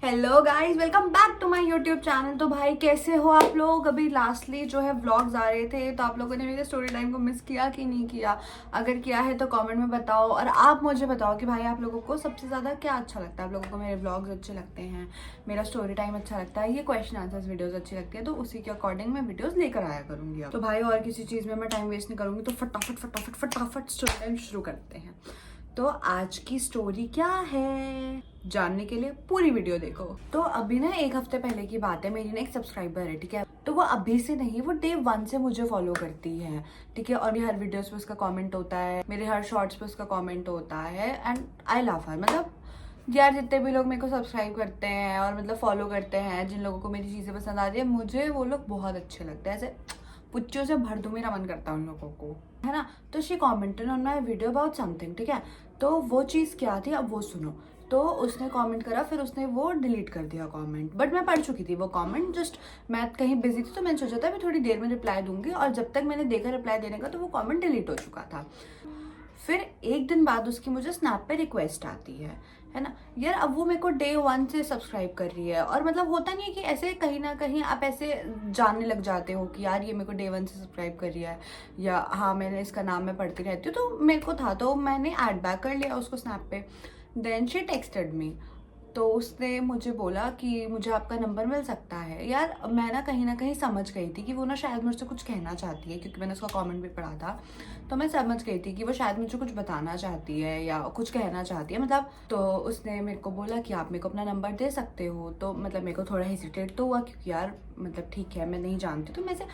Hello guys, welcome back to my YouTube channel. तो भाई कैसे हो आप लोग। अभी लास्टली जो है व्लॉग्स आ रहे थे, तो आप लोगों ने मेरे स्टोरी टाइम को मिस किया कि नहीं किया। अगर किया है तो कमेंट में बताओ, और आप मुझे बताओ कि भाई आप लोगों को सबसे ज़्यादा क्या अच्छा लगता है। आप लोगों को मेरे व्लॉग्स अच्छे लगते हैं, मेरा स्टोरी टाइम अच्छा लगता है, ये क्वेश्चन आंसर्स वीडियोज़ अच्छी लगती है, तो उसी के अकॉर्डिंग मैं वीडियोज़ लेकर आया करूँगी। तो भाई और किसी चीज़ में मैं टाइम वेस्ट नहीं करूँगी, तो फटाफट फटाफट फटाफट स्टोरी टाइम शुरू करते हैं। तो आज की स्टोरी क्या है जानने के लिए पूरी वीडियो देखो। तो अभी ना 1 हफ्ते पहले की बात है, मेरी ना एक सब्सक्राइबर है, ठीक है। तो वो अभी से नहीं, वो डे 1 से मुझे फॉलो करती है, ठीक है। और मेरे हर वीडियोस पे उसका कमेंट होता है, मेरे हर शॉर्ट्स पे उसका कमेंट होता है, एंड आई लव हर। मतलब यार जितने भी लोग मेरे को सब्सक्राइब करते हैं और मतलब फॉलो करते हैं, जिन लोगों को मेरी चीज़ें पसंद आती है, मुझे वो लोग बहुत अच्छे लगते हैं। ऐसे पुच्चों से भर दूं, मेरा मन करता है उन लोगों को, है ना। तो she commented on my video about something, ठीक है। तो वो चीज़ क्या थी, अब वो सुनो। तो उसने कमेंट करा, फिर उसने वो डिलीट कर दिया कमेंट, बट मैं पढ़ चुकी थी वो कमेंट। जस्ट मैं कहीं बिजी थी, तो मैंने सोचा था मैं थोड़ी देर में रिप्लाई दूंगी, और जब तक मैंने देखा रिप्लाई देने का, तो वो कमेंट डिलीट हो चुका था। फिर एक दिन बाद उसकी मुझे स्नैप पे रिक्वेस्ट आती है ना। यार अब वो मेरे को डे 1 से सब्सक्राइब कर रही है, और मतलब होता नहीं है कि ऐसे कहीं ना कहीं आप ऐसे जानने लग जाते हो कि यार ये मेरे को डे 1 से सब्सक्राइब कर रही है, या हाँ मैंने इसका नाम मैं पढ़ती रहती हूँ, तो मेरे को था, तो मैंने ऐड बैक कर लिया उसको स्नैप पे। देन शी टेक्सटेड मी, तो उसने मुझे बोला कि मुझे आपका नंबर मिल सकता है। यार मैं ना कहीं समझ गई थी कि वो ना शायद मुझसे कुछ कहना चाहती है, क्योंकि मैंने उसका कमेंट भी पढ़ा था। तो मैं समझ गई थी कि वो शायद मुझे कुछ बताना चाहती है या कुछ कहना चाहती है, मतलब। तो उसने मेरे को बोला कि आप मेरे को अपना नंबर दे सकते हो। तो मतलब मेरे को थोड़ा हेजिटेट तो हुआ, क्योंकि यार मतलब ठीक है, मैं नहीं जानती, तो मैं से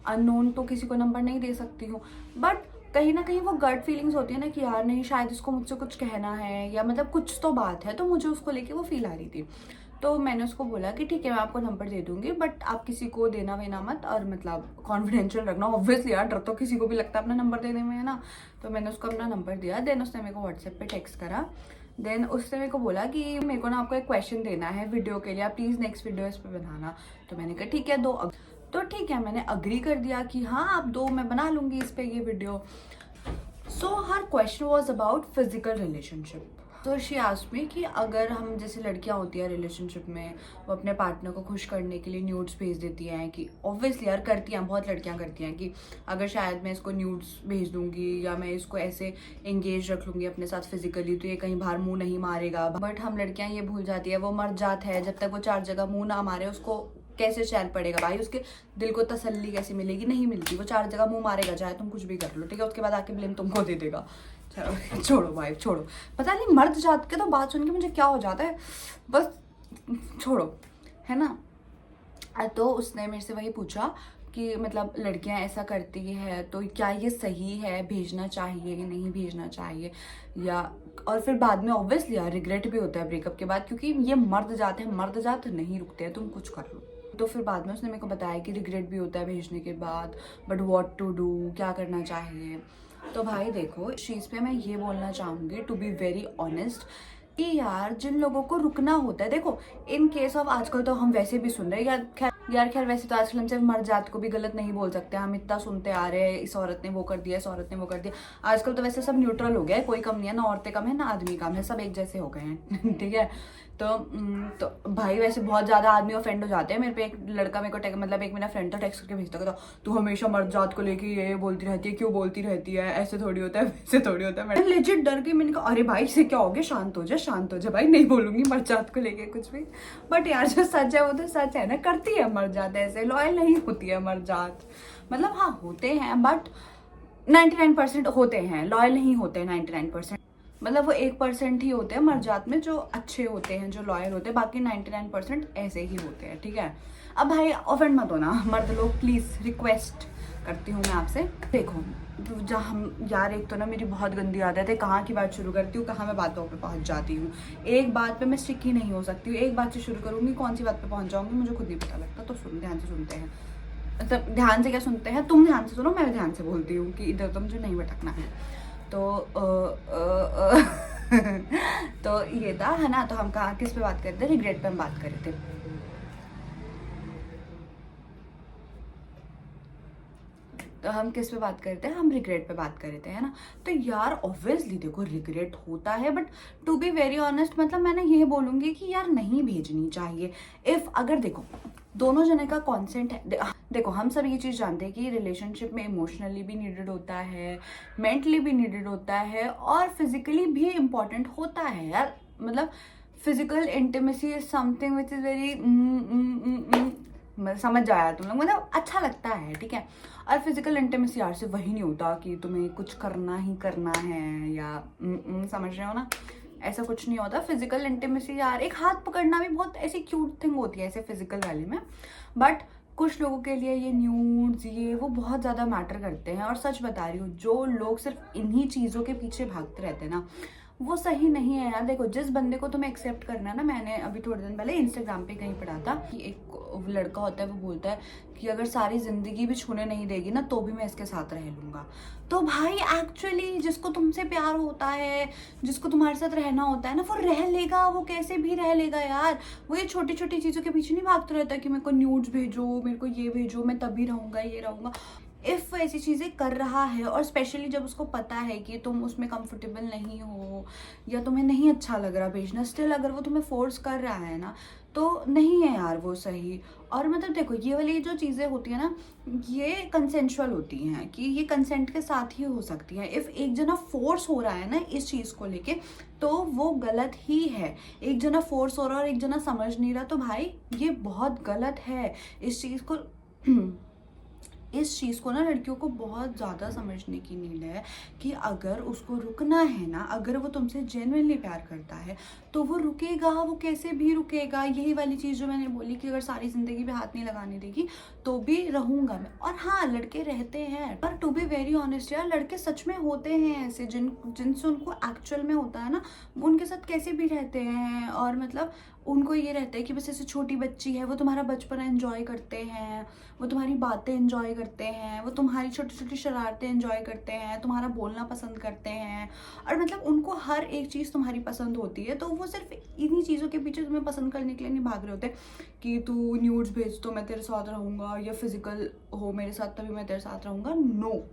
अननोन तो किसी को नंबर नहीं दे सकती हूँ। बट कहीं ना कहीं वो गट फीलिंग्स होती है ना कि यार नहीं, शायद इसको मुझसे कुछ कहना है, या मतलब कुछ तो बात है, तो मुझे उसको लेके वो फील आ रही थी। तो मैंने उसको बोला कि ठीक है, मैं आपको नंबर दे दूंगी, बट आप किसी को देना वेना मत, और मतलब कॉन्फिडेंशियल रखना। ऑब्वियसली यार डर तो किसी को भी लगता है अपना नंबर देने में, है ना। तो मैंने उसको अपना नंबर दिया। देन उसने मेरे को व्हाट्सएप पे टेक्स्ट करा। देन उसने मेरे को बोला कि मेरे को ना आपको एक क्वेश्चन देना है वीडियो के लिए, आप प्लीज़ नेक्स्ट वीडियो इस पर बनाना। तो मैंने कहा ठीक है, दो। तो ठीक है, मैंने अग्री कर दिया कि हाँ आप दो, मैं बना लूँगी इस पर ये video. So her question was about physical relationship. तो शी आस्क्ड मी कि अगर हम, जैसे लड़कियां होती हैं रिलेशनशिप में, वो अपने पार्टनर को खुश करने के लिए न्यूड्स भेज देती हैं, कि ऑब्वियसली यार करती हैं, बहुत लड़कियां करती हैं, कि अगर शायद मैं इसको न्यूड्स भेज दूंगी या मैं इसको ऐसे एंगेज रख लूंगी अपने साथ फिजिकली, तो ये कहीं बाहर मुंह नहीं मारेगा। बट हम लड़कियां ये भूल जाती है, वो मर्द जात है, जब तक वो 4 जगह मुंह ना मारे उसको कैसे चैन पड़ेगा भाई, उसके दिल को तसल्ली कैसे मिलेगी, नहीं मिलती। वो 4 जगह मुंह मारेगा, चाहे तुम कुछ भी कर लो, ठीक है। उसके बाद आके ब्लेम तुमको दे देगा। चलो छोड़ो भाई छोड़ो, पता नहीं मर्द जात के तो बात सुन के मुझे क्या हो जाता है, बस छोड़ो, है ना। तो उसने मेरे से वही पूछा कि मतलब लड़कियां ऐसा करती है तो क्या ये सही है, भेजना चाहिए या नहीं भेजना चाहिए, या। और फिर बाद में ऑब्वियसली यार रिग्रेट भी होता है ब्रेकअप के बाद, क्योंकि ये मर्द जाते हैं, मर्द जात नहीं रुकते हैं, तुम कुछ कर लो। तो फिर बाद में उसने मेरे को बताया कि रिग्रेट भी होता है भेजने के बाद, बट व्हाट टू डू, क्या करना चाहिए। तो भाई देखो, इस चीज़ पे मैं ये बोलना चाहूँगी, टू बी वेरी ऑनेस्ट, कि यार जिन लोगों को रुकना होता है, देखो इन केस ऑफ आजकल तो हम वैसे भी सुन रहे हैं यार खैर वैसे तो आजकल हम सिर्फ मर्द जात को भी गलत नहीं बोल सकते, हम इतना सुनते आ रहे हैं, इस औरत ने वो कर दिया, इस औरत ने वो कर दिया। आजकल तो वैसे सब न्यूट्रल हो गया है, कोई कम नहीं है, ना औरतें कम है ना आदमी कम है, सब एक जैसे हो गए हैं ठीक है। तो भाई वैसे बहुत ज्यादा आदमी ऑफेंड हो जाते हैं। मेरे पे एक लड़का मेरे को मतलब एक मेरा फ्रेंड था, टेक्स्ट करके भेजता था, तू हमेशा मर्द जात को लेके ये बोलती रहती है, क्यों बोलती रहती है, ऐसे थोड़ी होता है वैसे थोड़ी होता है। मैं लेजिट डर गई, मैंने कहा अरे भाई इससे क्या हो गया, शांत हो जा शांत हो जा भाई, नहीं बोलूंगी मर्द जात को लेके कुछ भी। बट यार जो सच है वो तो सच है ना, करती है मर्द जात ऐसे, लॉयल नहीं होती है मर्द जात। मतलब हाँ होते हैं, बट 99% होते हैं, लॉयल नहीं होते हैं 99%। मतलब वो 1% ही होते हैं मर्द जात में जो अच्छे होते हैं, जो लॉयल होते हैं, बाकी 99% ऐसे ही होते हैं, ठीक है। अब भाई ऑफेंड मत होना मर्द लोग, प्लीज रिक्वेस्ट करती हूँ मैं आपसे। देखो जहाँ हम यार, एक तो ना मेरी बहुत गंदी आदत है, कहाँ की बात शुरू करती हूँ कहाँ मैं बातों पे पहुँच जाती हूँ। एक बात पे मैं स्टिक ही नहीं हो सकती हूँ, एक बात से शुरू करूँगी कौन सी बात पे पहुँच जाऊँगी मुझे खुद नहीं पता लगता। तो ध्यान से सुनते हैं, मतलब ध्यान से क्या सुनते हैं, तुम ध्यान से सुनो, मैं भी ध्यान से बोलती हूँ कि इधर तो मुझे नहीं भटकना है। तो तो ये था, है ना। तो हम कहाँ किस पे बात कर रहे थे, रिग्रेट पे हम बात कर रहे थे। तो हम किस पे बात करते हैं, हम रिग्रेट पे बात करते हैं ना। तो यार ऑब्वियसली देखो रिग्रेट होता है, but to be very honest मतलब मैं ना ये बोलूँगी कि यार नहीं भेजनी चाहिए। इफ़ अगर देखो दोनों जने का कॉन्सेंट है, देखो हम सब ये चीज़ जानते हैं कि रिलेशनशिप में इमोशनली भी नीडेड होता है, मेंटली भी नीडेड होता है और फिजिकली भी इम्पॉर्टेंट होता है यार। मतलब physical intimacy is something which is very समझ जाया तुम लोग, मतलब अच्छा लगता है, ठीक है। और फिजिकल इंटीमेसी यार से वही नहीं होता कि तुम्हें कुछ करना ही करना है या समझ रहे हो ना, ऐसा कुछ नहीं होता। फिजिकल इंटीमेसी यार एक हाथ पकड़ना भी बहुत ऐसी क्यूट थिंग होती है ऐसे फिजिकल वाले में, बट कुछ लोगों के लिए ये न्यूड्स ये वो बहुत ज़्यादा मैटर करते हैं। और सच बता रही हूँ, जो लोग सिर्फ इन्हीं चीज़ों के पीछे भागते रहते हैं ना, वो सही नहीं है यार। देखो जिस बंदे को तुम्हें एक्सेप्ट करना है ना, मैंने अभी थोड़े दिन पहले इंस्टाग्राम पे कहीं पढ़ा था कि एक लड़का होता है, वो बोलता है कि अगर सारी जिंदगी भी छूने नहीं देगी ना तो भी मैं इसके साथ रह लूंगा। तो भाई एक्चुअली जिसको तुमसे प्यार होता है, जिसको तुम्हारे साथ रहना होता है ना, वो रह लेगा, वो कैसे भी रह लेगा यार। वो ये छोटी छोटी चीज़ों के पीछे नहीं भागता रहता कि मेरे को न्यूड्स भेजो, मेरे को ये भेजो, मैं तभी रहूँगा ये रहूँगा। इफ़ वो ऐसी चीज़ें कर रहा है और स्पेशली जब उसको पता है कि तुम उसमें कंफर्टेबल नहीं हो या तुम्हें नहीं अच्छा लग रहा भेजना, स्टिल अगर वो तुम्हें फोर्स कर रहा है ना, तो नहीं है यार वो सही। और मतलब देखो ये वाली जो चीज़ें होती है ना, ये कंसेंशुअल होती हैं कि ये कंसेंट के साथ ही हो सकती हैं। इफ़ एक जना फोर्स हो रहा है ना इस चीज़ को लेके, तो वो गलत ही है। एक जना फोर्स हो रहा है और एक जना समझ नहीं रहा, तो भाई ये बहुत गलत है। इस चीज़ को ना लड़कियों को बहुत ज़्यादा समझने की नीड है कि अगर उसको रुकना है ना, अगर वो तुमसे जेन्युइनली प्यार करता है तो वो रुकेगा, वो कैसे भी रुकेगा। यही वाली चीज़ जो मैंने बोली कि अगर सारी ज़िंदगी भी हाथ नहीं लगाने देगी तो भी रहूँगा मैं। और हाँ लड़के रहते हैं, पर टू बी वेरी ऑनेस्ट यार, लड़के सच में होते हैं ऐसे जिनसे उनको एक्चुअल में होता है ना, उनके साथ कैसे भी रहते हैं। और मतलब उनको ये रहता है कि बस ऐसे छोटी बच्ची है, वो तुम्हारा बचपन एंजॉय करते हैं, वो तुम्हारी बातें एंजॉय करते हैं, वो तुम्हारी छोटी छोटी शरारतें एंजॉय करते हैं, तुम्हारा बोलना पसंद करते हैं। और मतलब उनको हर एक चीज़ तुम्हारी पसंद होती है, तो वो सिर्फ इन्हीं चीज़ों के पीछे तुम्हें पसंद करने के लिए नहीं भाग रहे होते कि तू न्यूड्स भेज तो मैं तेरे साथ रहूँगा या फिजिकल हो मेरे साथ तभी मैं तेरे साथ रहूँगा। नो,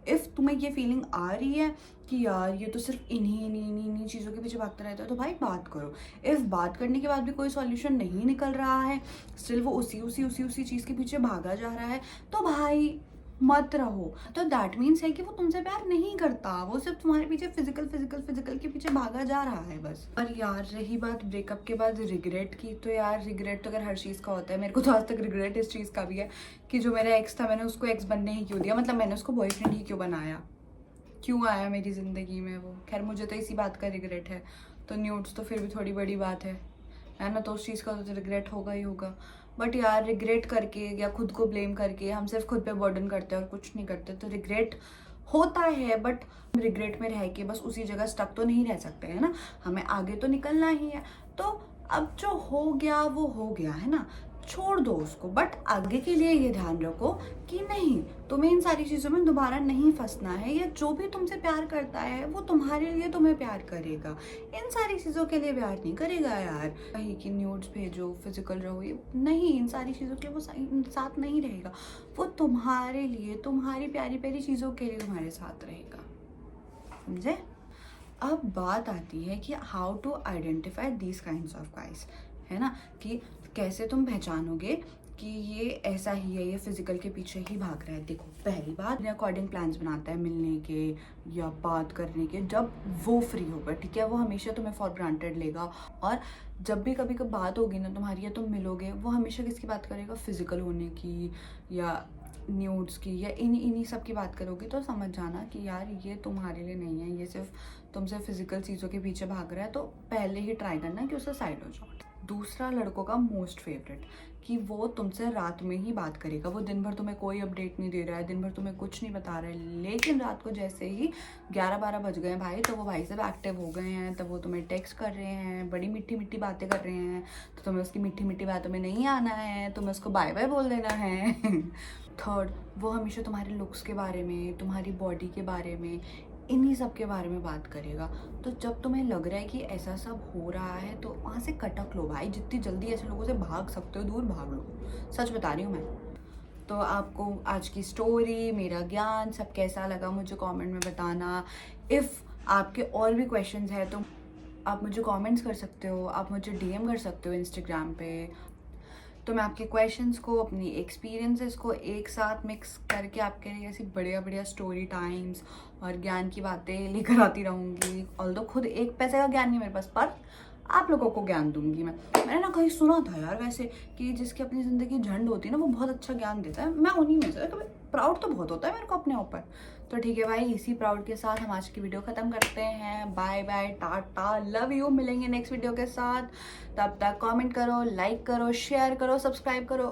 इफ़ तुम्हें ये फीलिंग आ रही है कि यार ये तो सिर्फ इन्हीं चीज़ों के पीछे भागता रहता है, तो भाई बात करो। इफ़ बात करने के बाद भी कोई सॉल्यूशन नहीं निकल रहा है, स्टिल वो उसी चीज़ के पीछे भागा जा रहा है, तो भाई मत रहो। तो दैट मीन्स है कि वो तुमसे प्यार नहीं करता, वो सिर्फ तुम्हारे पीछे फिजिकल के पीछे भागा जा रहा है बस। और यार रही बात ब्रेकअप के बाद रिग्रेट की, तो यार रिग्रेट तो अगर हर चीज़ का होता है, मेरे को तो आज तक रिग्रेट इस चीज़ का भी है कि जो मेरा एक्स था मैंने उसको एक्स बनने ही क्यों दिया, मतलब मैंने उसको बॉयफ्रेंड ही क्यों बनाया, क्यों आया मेरी ज़िंदगी में वो। खैर मुझे तो इसी बात का रिग्रेट है, तो न्यूड्स तो फिर भी थोड़ी बड़ी बात है ना, तो उस चीज़ का तो रिग्रेट होगा ही होगा। बट यार रिग्रेट करके या खुद को ब्लेम करके हम सिर्फ खुद पे बर्डन करते हैं और कुछ नहीं करते, तो रिग्रेट होता है। बट रिग्रेट में रह के बस उसी जगह स्टक तो नहीं रह सकते हैं ना, हमें आगे तो निकलना ही है। तो अब जो हो गया वो हो गया है ना, छोड़ दो उसको। बट आगे के लिए ये ध्यान रखो कि नहीं, तुम्हें इन सारी चीज़ों में दोबारा नहीं फंसना है, या जो भी तुमसे प्यार करता है वो तुम्हारे लिए तुम्हें प्यार करेगा, इन सारी चीज़ों के लिए प्यार नहीं करेगा यार। कहीं कि न्यूड्स भेजो, फिजिकल रहो, ये नहीं, इन सारी चीज़ों के लिए वो साथ नहीं रहेगा। वो तुम्हारे लिए, तुम्हारी प्यारी प्यारी चीज़ों के लिए तुम्हारे साथ रहेगा, समझे। अब बात आती है कि how to identify these kinds of guys, है ना, कि कैसे तुम पहचानोगे कि ये ऐसा ही है, ये फिजिकल के पीछे ही भाग रहा है। देखो पहली बात, अपने अकॉर्डिंग प्लान्स बनाता है मिलने के या बात करने के, जब वो फ्री होगा, ठीक है, वो हमेशा तुम्हें फॉर ग्रांटेड लेगा। और जब भी कभी बात होगी ना तुम्हारी या तुम मिलोगे, वो हमेशा किसकी बात करेगा, फिजिकल होने की या न्यूड्स की या इन्हीं सब की बात करोगे, तो समझ जाना कि यार ये तुम्हारे लिए नहीं है, ये सिर्फ तुमसे फिजिकल चीज़ों के पीछे भाग रहा है। तो पहले ही ट्राई करना कि उससे साइड हो जाओ। दूसरा, लड़कों का मोस्ट फेवरेट, कि वो तुमसे रात में ही बात करेगा। वो दिन भर तुम्हें कोई अपडेट नहीं दे रहा है, दिन भर तुम्हें कुछ नहीं बता रहा है, लेकिन रात को जैसे ही 11-12 बज गए भाई, तो वो भाई साहब एक्टिव हो गए हैं, तब वो तुम्हें टेक्स्ट कर रहे हैं, बड़ी मीठी मीठी बातें कर रहे हैं, तो तुम्हें उसकी मीठी मीठी बातों में नहीं आना है, तुम्हें उसको बाय बाय बोल देना है। थर्ड, वो हमेशा तुम्हारे लुक्स के बारे में, तुम्हारी बॉडी के बारे में, इन्हीं सब के बारे में बात करेगा। तो जब तुम्हें लग रहा है कि ऐसा सब हो रहा है, तो वहाँ से कटक लो भाई, जितनी जल्दी ऐसे लोगों से भाग सकते हो दूर भाग लो, सच बता रही हूँ मैं। तो आपको आज की स्टोरी, मेरा ज्ञान सब कैसा लगा मुझे कमेंट में बताना। इफ़ आपके और भी क्वेश्चंस हैं तो आप मुझे कमेंट्स कर सकते हो, आप मुझे डीएम कर सकते हो इंस्टाग्राम पे। तो मैं आपके क्वेश्चंस को, अपनी एक्सपीरियंसेस को एक साथ मिक्स करके आपके लिए ऐसी बढ़िया बढ़िया स्टोरी टाइम्स और ज्ञान की बातें लेकर आती रहूँगी। ऑल्दो खुद एक पैसे का ज्ञान नहीं मेरे पास, पर आप लोगों को ज्ञान दूंगी मैंने ना कहीं सुना था यार वैसे कि जिसकी अपनी ज़िंदगी झंड होती है ना वो बहुत अच्छा ज्ञान देता है। मैं उन्हीं में से, कभी प्राउड तो बहुत होता है मेरे को अपने ऊपर। तो ठीक है भाई, इसी प्राउड के साथ हम आज की वीडियो ख़त्म करते हैं। Bye bye, tata, love you. मिलेंगे नेक्स्ट वीडियो के साथ। तब तक कमेंट करो, लाइक करो, शेयर करो, सब्सक्राइब करो।